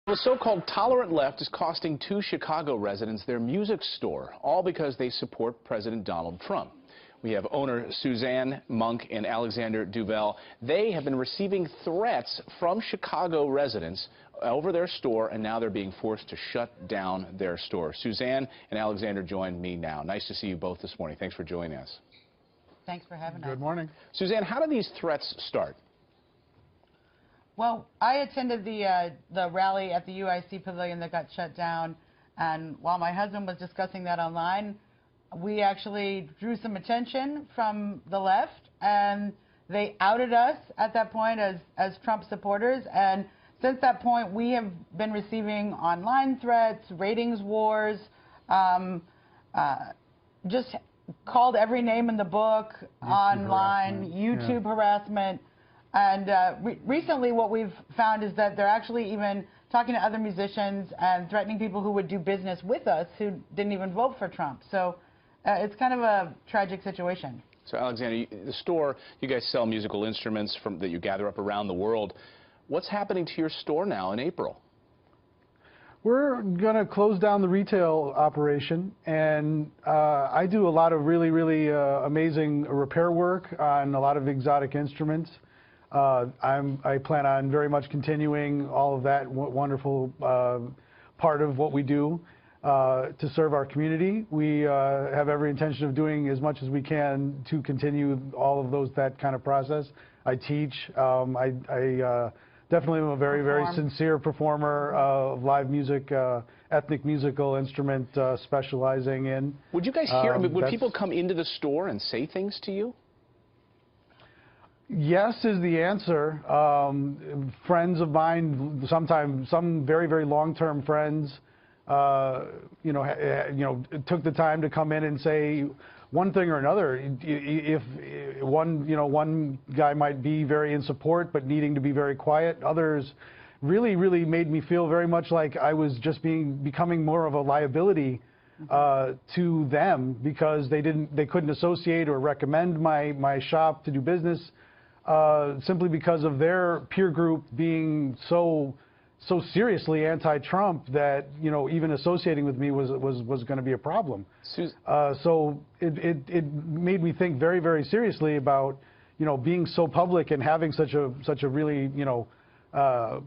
The so-called tolerant left is costing 2 Chicago residents their music store, all because they support President Donald Trump. We have owner Suzanne Monk and Alexander Duvel. They have been receiving threats from Chicago residents over their store, and now they're being forced to shut down their store. Suzanne and Alexander join me now. Nice to see you both this morning. Thanks for joining us. Thanks for having us. Good morning. Suzanne, how do these threats start? Well, I attended the rally at the UIC Pavilion that got shut down, and while my husband was discussing that online, we actually drew some attention from the left, and they outed us at that point as Trump supporters. And since that point, we have been receiving online threats, ratings wars, just called every name in the book, online, YouTube harassment. And recently what we've found is that they're actually even talking to other musicians and threatening people who would do business with us who didn't even vote for Trump. So it's kind of a tragic situation. So Alexander, the store, you guys sell musical instruments that you gather up around the world. What's happening to your store now in April? We're going to close down the retail operation, and I do a lot of really amazing repair work on a lot of exotic instruments. I plan on very much continuing all of that wonderful part of what we do to serve our community. We have every intention of doing as much as we can to continue all of that kind of process. I teach. I definitely am a very sincere performer of live music, ethnic musical instrument specializing in. Would you guys hear, would people come into the store and say things to you? Yes is the answer. Friends of mine, sometimes some very long-term friends, took the time to come in and say one thing or another. If one guy might be very in support but needing to be very quiet, others really made me feel very much like I was just becoming more of a liability to them because they couldn't associate or recommend my shop to do business. Simply because of their peer group being so seriously anti-Trump that even associating with me was going to be a problem. So it made me think very seriously about being so public and having such a really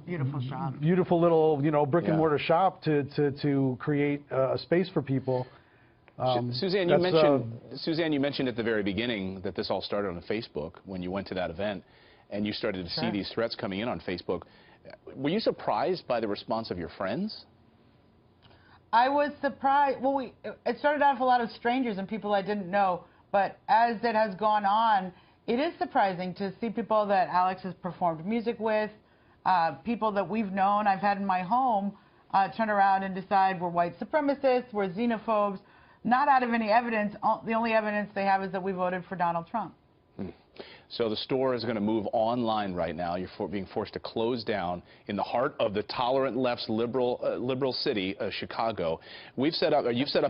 beautiful shop, beautiful little brick and mortar shop to create a space for people. Suzanne, you mentioned at the very beginning that this all started on Facebook when you went to that event and you started to see these threats coming in on Facebook. Were you surprised by the response of your friends? I was surprised. Well, it started out with a lot of strangers and people I didn't know, but as it has gone on, it is surprising to see people that Alex has performed music with, people that we've known, I've had in my home, turn around and decide we're white supremacists, we're xenophobes. Not out of any evidence. The only evidence they have is that we voted for Donald Trump. So the store is going to move online right now. You're being forced to close down in the heart of the tolerant left's liberal city, Chicago. You've set up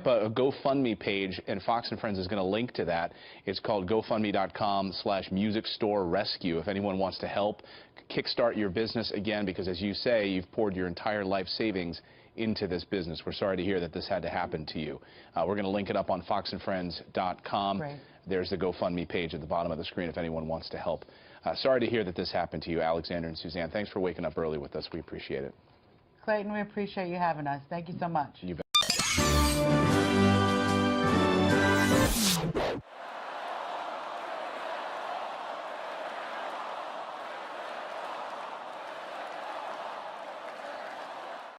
a GoFundMe page, and Fox and Friends is going to link to that. It's called GoFundMe.com/MusicStoreRescue. If anyone wants to help kickstart your business again, because as you say, you've poured your entire life savings into this business. We're sorry to hear that this had to happen to you. We're going to link it up on foxandfriends.com. Right. There's the GoFundMe page at the bottom of the screen if anyone wants to help. Sorry to hear that this happened to you, Alexander and Suzanne. Thanks for waking up early with us. We appreciate it. Clayton, we appreciate you having us. Thank you so much. You bet.